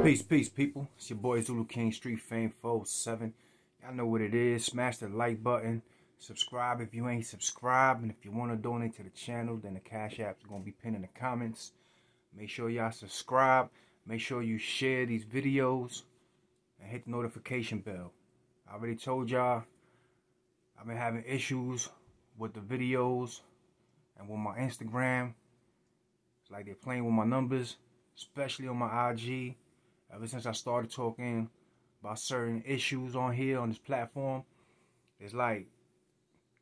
Peace, people. It's your boy Zulu King, Street Fame 407. Y'all know what it is. Smash the like button. Subscribe if you ain't subscribed. And if you want to donate to the channel, then the Cash App's going to be pinned in the comments. Make sure y'all subscribe. Make sure you share these videos. And hit the notification bell. I already told y'all, I've been having issues with the videos and with my Instagram. It's like they're playing with my numbers, especially on my IG. Ever since I started talking about certain issues on here, on this platform, it's like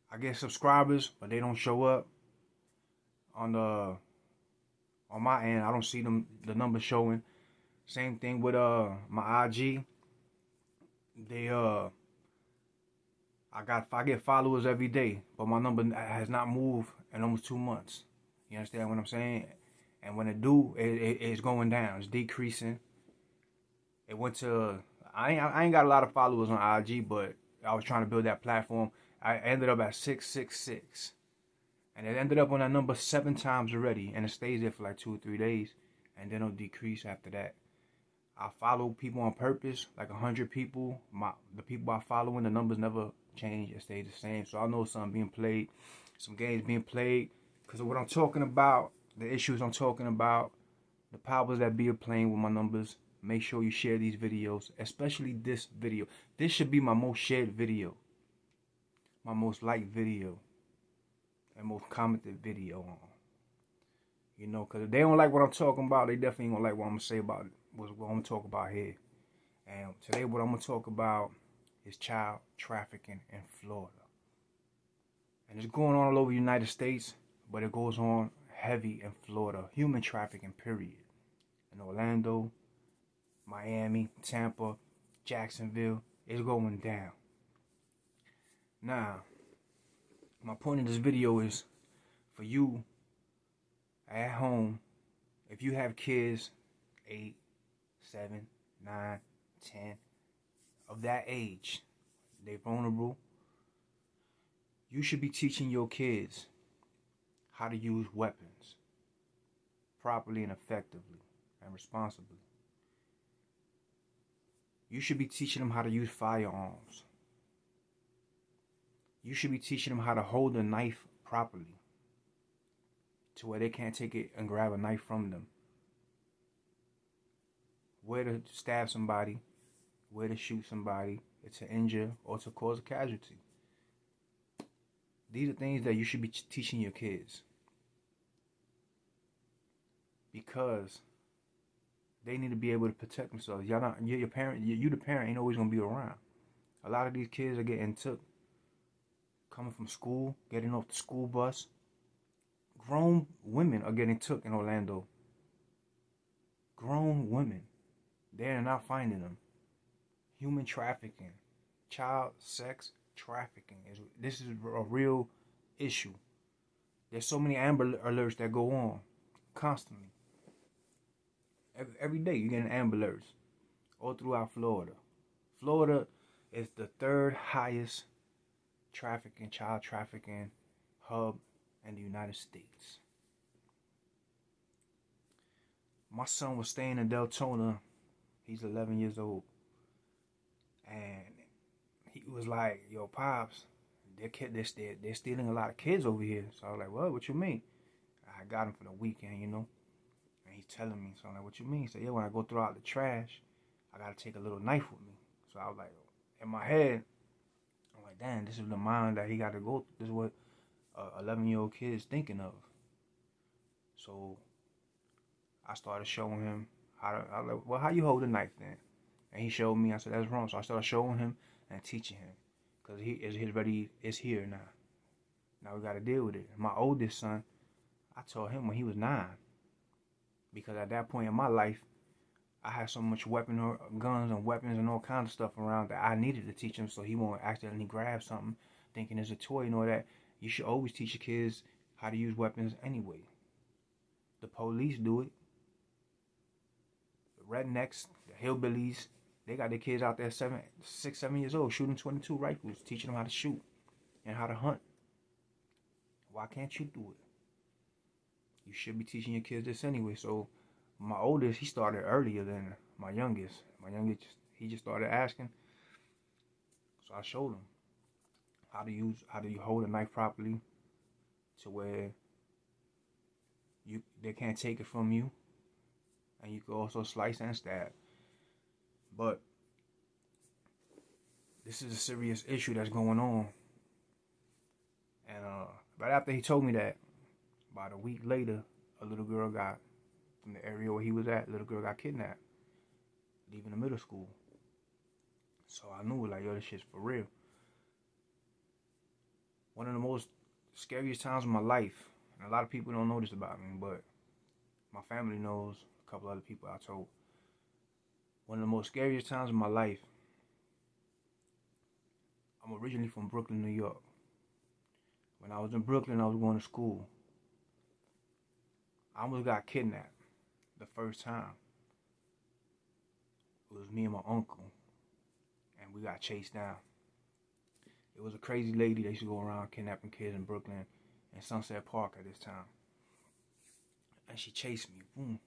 I get subscribers, but they don't show up on my end. I don't see the numbers showing. Same thing with my IG. I get followers every day, but my number has not moved in almost 2 months. You understand what I'm saying? And when it do, it's going down. It's decreasing. It went to, I ain't got a lot of followers on IG, but I was trying to build that platform. I ended up at 666. And it ended up on that number 7 times already. And it stays there for like 2 or 3 days. And then it'll decrease after that. I follow people on purpose, like 100 people. The people I following, the numbers never change. It stays the same. So I know something being played, some games being played. Because of what I'm talking about, the issues I'm talking about, the powers that be playing with my numbers. Make sure you share these videos, especially this video. This should be my most shared video, my most liked video, and most commented video on. You know, because if they don't like what I'm talking about, they definitely ain't going to like what I'm going to say about it, what I'm going to talk about here. And today what I'm going to talk about is child trafficking in Florida. And it's going on all over the United States, but it goes on heavy in Florida. Human trafficking, period. In Orlando, Miami, Tampa, Jacksonville, it's going down. Now, my point in this video is for you at home, if you have kids 8, 7, 9, 10, of that age, they're vulnerable, you should be teaching your kids how to use weapons properly and effectively and responsibly. You should be teaching them how to use firearms. You should be teaching them how to hold a knife properly to where they can't take it and grab a knife from them. Where to stab somebody, where to shoot somebody, to injure or to cause a casualty. These are things that you should be teaching your kids. Because they need to be able to protect themselves. Y'all not, your parent, you the parent ain't always gonna be around. A lot of these kids are getting took, coming from school, getting off the school bus. Grown women are getting took in Orlando. Grown women, they're not finding them. Human trafficking, child sex trafficking. This is a real issue. There's so many Amber Alerts that go on constantly. Every day you get an Amber Alerts all throughout Florida. Florida is the 3rd highest child trafficking hub in the United States. My son was staying in Deltona. He's 11 years old. And he was like, yo, Pops, they're stealing a lot of kids over here. So I was like, what you mean? I got him for the weekend, you know. And he's telling me, so I'm like, what you mean? He said, yeah, when I go throw out the trash, I got to take a little knife with me. So I was like, in my head, I'm like, damn, this is the mind that he got to go through. This is what 11-year-old kid is thinking of. So I started showing him how to, I was like, well, how you hold a knife then? And he showed me. I said, that's wrong. So I started showing him and teaching him. Because it's here now. Now we got to deal with it. My oldest son, I taught him when he was 9. Because at that point in my life, I had so much guns and weapons and all kinds of stuff around that I needed to teach him so he won't accidentally grab something thinking it's a toy and all that. You should always teach your kids how to use weapons anyway. The police do it. The rednecks, the hillbillies, they got their kids out there 6, 7 years old shooting 22 rifles, teaching them how to shoot and how to hunt. Why can't you do it? You should be teaching your kids this anyway. So my oldest, he started earlier than my youngest. He just started asking. So I showed him how do you hold a knife properly to where they can't take it from you, and you can also slice and stab. But this is a serious issue that's going on. And right after he told me that, about a week later, a little girl got, from the area where he was at, a little girl got kidnapped, leaving the middle school. So I knew, like, yo, this shit's for real. One of the most scariest times of my life, and a lot of people don't know this about me, but my family knows, a couple other people I told. One of the most scariest times of my life, I'm originally from Brooklyn, New York. When I was in Brooklyn, I was going to school. I almost got kidnapped the first time. It was me and my uncle, and we got chased down. It was a crazy lady that used to go around kidnapping kids in Brooklyn and Sunset Park at this time. And she chased me, boom.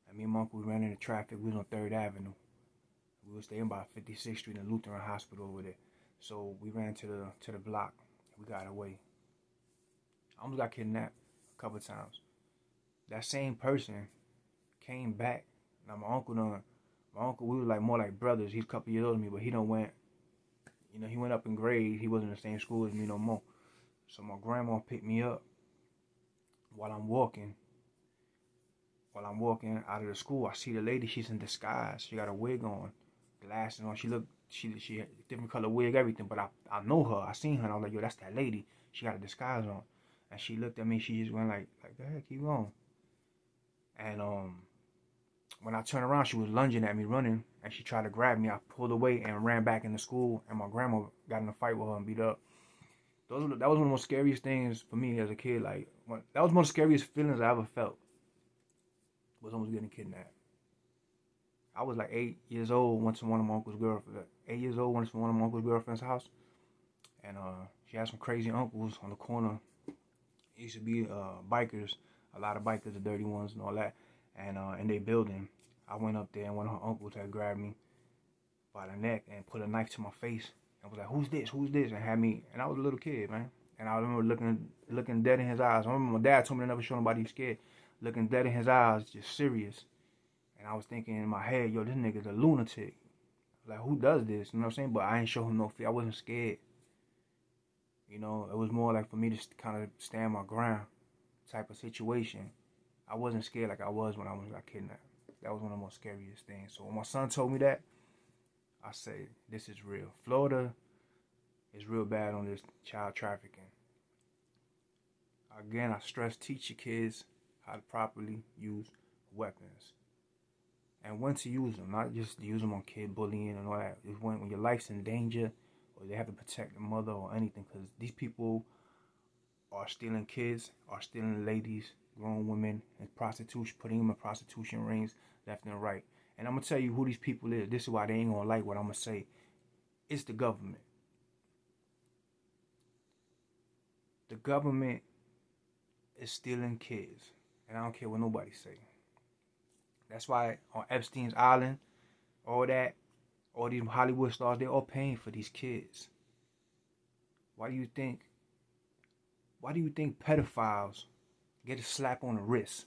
And me and my uncle, we ran into traffic. We was on 3rd Avenue. We were staying by 56th Street in the Lutheran Hospital over there. So we ran to the block. We got away. I almost got kidnapped a couple times. That same person came back. Now my uncle, we were like more like brothers. He's a couple years older than me, but he went up in grade. He wasn't in the same school as me no more. So my grandma picked me up while I'm walking out of the school. I see the lady. She's in disguise. She got a wig on, glasses on. She had a different color wig, everything. But I know her. I seen her. And I was like, yo, that's that lady. She got a disguise on. And she looked at me. She just went like, go ahead, keep going. And when I turned around, she was lunging at me, running, and she tried to grab me. I pulled away and ran back into school, and my grandma got in a fight with her and beat up. That was one of the most scariest things for me as a kid. Like, that was one of the scariest feelings I ever felt, was almost getting kidnapped. I was like 8 years old, went to one of my uncle's girlfriends. 8 years old, went to one of my uncle's girlfriend's house, and she had some crazy uncles on the corner. It used to be bikers, a lot of bikers, the dirty ones and all that. And in their building, I went up there, and one of her uncles had grabbed me by the neck and put a knife to my face and was like, who's this? And had me, and I was a little kid, man. And I remember looking dead in his eyes. I remember my dad told me to never show nobody he's scared. Looking dead in his eyes, just serious. And I was thinking in my head, yo, this nigga's a lunatic. Like, who does this? You know what I'm saying? But I ain't show him no fear. I wasn't scared. You know, it was more like for me to kind of stand my ground type of situation. I wasn't scared like I was when I got kidnapped. That was one of the most scariest things. So when my son told me that, I said, this is real. Florida is real bad on this child trafficking. Again, I stress, teach your kids how to properly use weapons. And when to use them, not just use them on kid bullying and all that. It's when your life's in danger, or they have to protect the mother or anything, because these people are stealing kids, are stealing ladies, grown women, and prostitution, putting them in prostitution rings left and right. And I'm going to tell you who these people is. This is why they ain't going to like what I'm going to say. It's the government. The government is stealing kids. And I don't care what nobody say. That's why on Epstein's Island, all these Hollywood stars, they're all paying for these kids. Why do you think pedophiles get a slap on the wrist?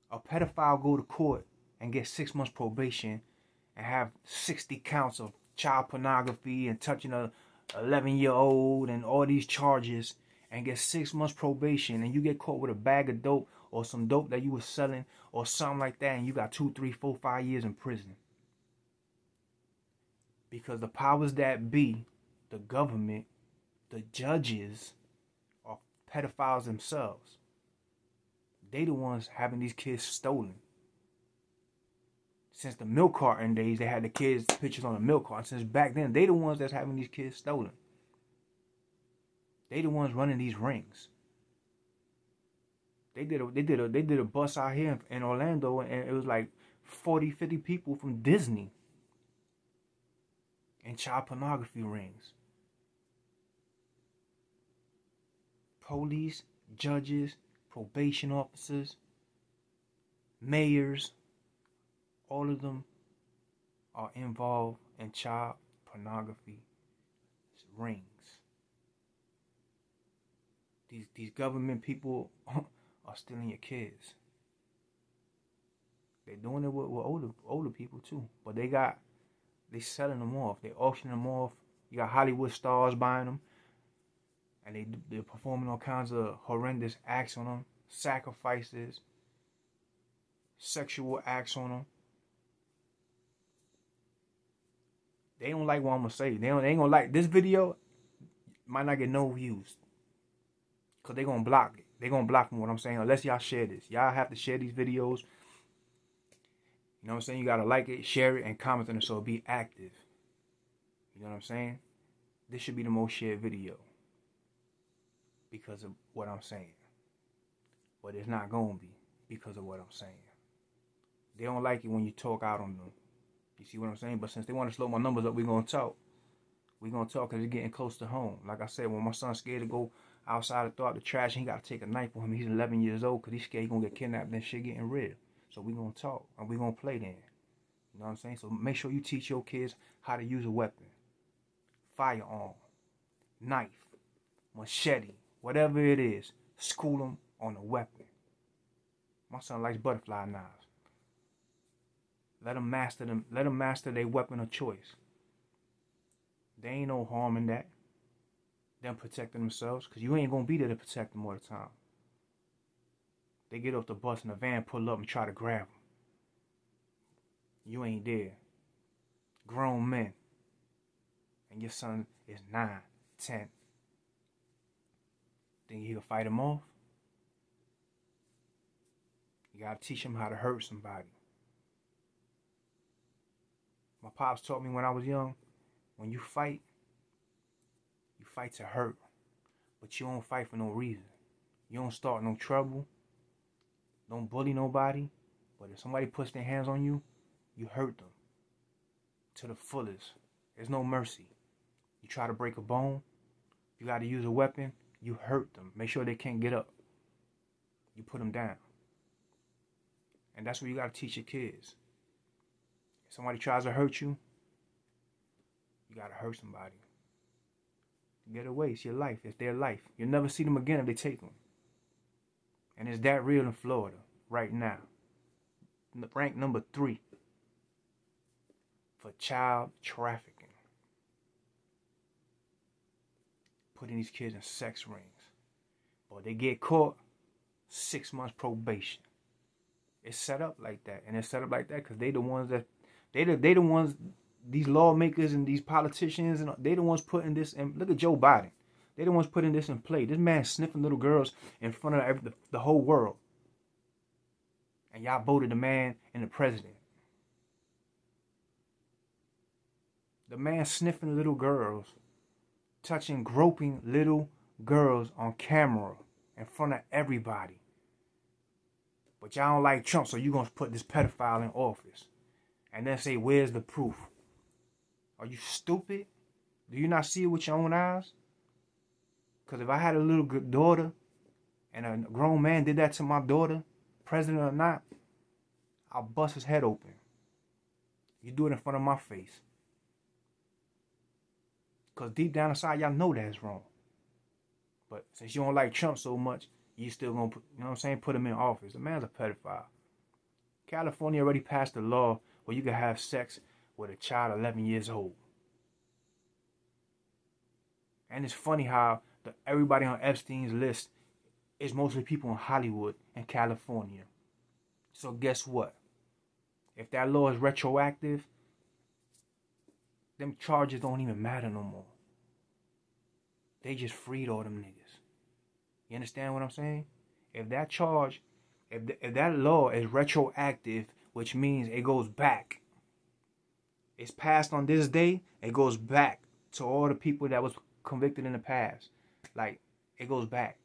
A pedophile go to court and get 6 months probation and have 60 counts of child pornography and touching a 11-year-old and all these charges and get 6 months probation, and you get caught with a bag of dope or some dope that you were selling or something like that, and you got 2, 3, 4, 5 years in prison. Because the powers that be, the government, the judges, are pedophiles themselves. They the ones having these kids stolen. Since the milk carton days, they had the kids' pictures on the milk carton. Since back then, they the ones that's having these kids stolen. They the ones running these rings. They did a bus out here in Orlando, and it was like 40, 50 people from Disney in child pornography rings. Police, judges, probation officers, mayors, All of them are involved in child pornography rings. These government people are stealing your kids. They're doing it with older people too. But they selling them off. They auctioning them off. You got Hollywood stars buying them. And they're performing all kinds of horrendous acts on them. Sacrifices. Sexual acts on them. They don't like what I'm going to say. They ain't going to like this video. Might not get no views. Because they're going to block it. They're going to block me what I'm saying. Unless y'all share this. Y'all have to share these videos. You know what I'm saying? You got to like it, share it, and comment on it so it be active. You know what I'm saying? This should be the most shared video. Because of what I'm saying. But it's not going to be because of what I'm saying. They don't like it when you talk out on them. You see what I'm saying? But since they want to slow my numbers up, we're going to talk. We're going to talk because it's getting close to home. Like I said, when my son's scared to go outside and throw out the trash, and he got to take a knife with him. He's 11 years old because he's scared he's going to get kidnapped and shit getting real. So we're going to talk and we're going to play then. You know what I'm saying? So make sure you teach your kids how to use a weapon. Firearm, knife, machete, whatever it is. School them on a weapon. My son likes butterfly knives. Let them master them. Let them master their weapon of choice. There ain't no harm in that. Them protecting themselves, because you ain't gonna be there to protect them all the time. They get off the bus in the van, pull up and try to grab them. You ain't there. Grown men. And your son is 9, 10. Think you can fight him off? You gotta teach him how to hurt somebody. My pops taught me when I was young, when you fight to hurt. But you don't fight for no reason. You don't start no trouble. Don't bully nobody. But if somebody puts their hands on you, you hurt them. To the fullest. There's no mercy. You try to break a bone, you got to use a weapon, you hurt them. Make sure they can't get up. You put them down. And that's what you got to teach your kids. If somebody tries to hurt you, you got to hurt somebody. Get away. It's your life. It's their life. You'll never see them again if they take them. And it's that real in Florida right now. Ranked number 3 for child trafficking. Putting these kids in sex rings. But they get caught, 6 months probation. It's set up like that. And it's set up like that because they the ones that they the ones, these lawmakers and these politicians, and they the ones putting this in. Look at Joe Biden. They the ones putting this in play. This man sniffing little girls in front of the whole world. And y'all voted the man and the president. The man sniffing little girls, touching, groping little girls on camera in front of everybody. But y'all don't like Trump, so you're going to put this pedophile in office. And then say, where's the proof? Are you stupid? Do you not see it with your own eyes? Because if I had a little good daughter and a grown man did that to my daughter, president or not, I'll bust his head open. You do it in front of my face. Because deep down inside, y'all know that's wrong. But since you don't like Trump so much, you still going to, you know what I'm saying, put him in office. The man's a pedophile. California already passed a law where you can have sex with a child 11 years old. And it's funny how everybody on Epstein's list is mostly people in Hollywood and California. So guess what? If that law is retroactive, them charges don't even matter no more. They just freed all them niggas. You understand what I'm saying? If that charge, if that law is retroactive, which means it goes back. It's passed on this day, it goes back to all the people that was convicted in the past. Like, it goes back.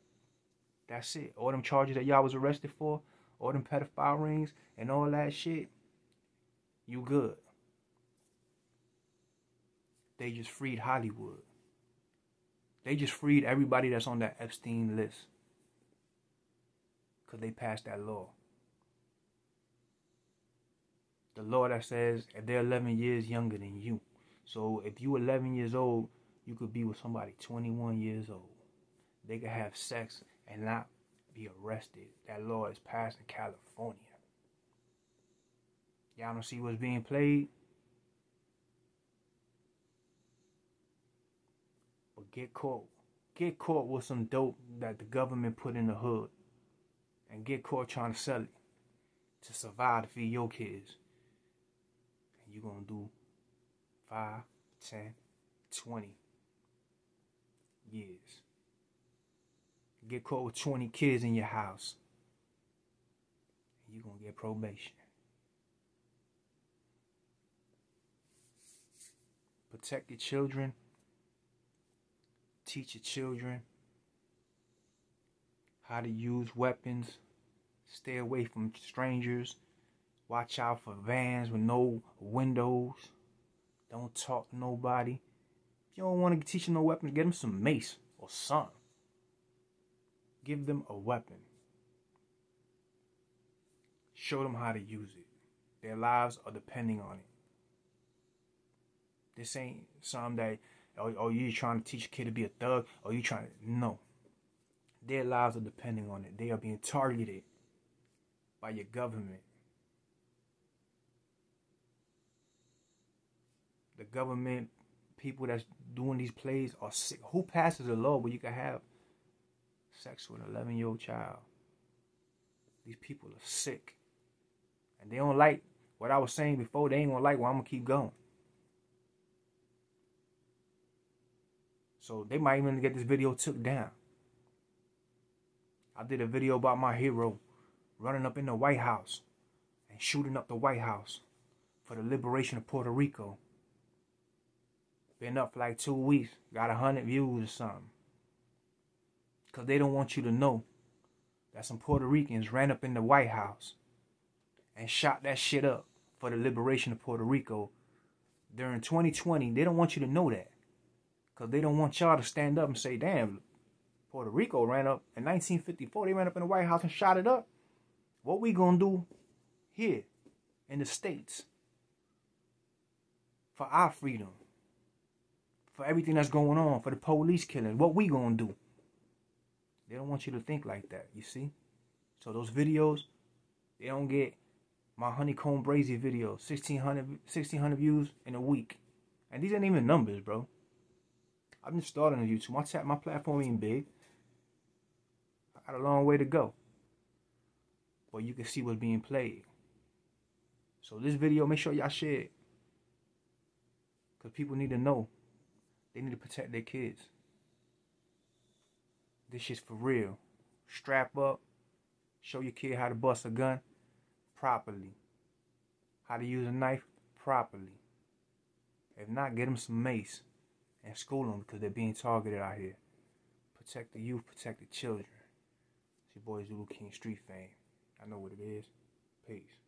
That's it. All them charges that y'all was arrested for, all them pedophile rings and all that shit, you good. They just freed Hollywood. They just freed everybody that's on that Epstein list. Because they passed that law. The the law that says if they're 11 years younger than you. So if you 11 years old, you could be with somebody 21 years old. They could have sex and not be arrested. That law is passed in California. Y'all don't see what's being played? But get caught. Get caught with some dope that the government put in the hood. And get caught trying to sell it to survive, to feed your kids. And you're going to do 5, 10, 20 years. Get caught with 20 kids in your house. And you're going to get probation. Protect your children. Teach your children how to use weapons. Stay away from strangers. Watch out for vans with no windows. Don't talk to nobody. If you don't want to teach them no weapons, get them some mace or something. Give them a weapon. Show them how to use it. Their lives are depending on it. This ain't something that, oh, you trying to teach a kid to be a thug, or you trying to, no. Their lives are depending on it. They are being targeted by your government. The government, people that's doing these plays are sick. Who passes a law where you can have sex with an 11-year-old child? These people are sick. And they don't like what I was saying before. They ain't gonna like, well, I'm gonna keep going. So they might even get this video took down. I did a video about my hero running up in the White House and shooting up the White House for the liberation of Puerto Rico. Been up for like 2 weeks. Got 100 views or something. Because they don't want you to know that some Puerto Ricans ran up in the White House and shot that shit up for the liberation of Puerto Rico during 2020. They don't want you to know that. Because they don't want y'all to stand up and say, damn, Puerto Rico ran up in 1954. They ran up in the White House and shot it up. What we gonna do here in the States for our freedom, for everything that's going on, for the police killing, what we gonna do? They don't want you to think like that, you see? So those videos, they don't get my Honeycomb Brazy video, 1,600 views in a week. And these ain't even numbers, bro. I've been starting on YouTube. My platform ain't big. I got a long way to go. But you can see what's being played. So this video, make sure y'all share it. Because people need to know. They need to protect their kids. This shit's for real. Strap up. Show your kid how to bust a gun properly. How to use a knife properly. If not, get them some mace. And school them because they're being targeted out here. Protect the youth, protect the children. It's your boy Zulu King Street Fame. I know what it is. Peace.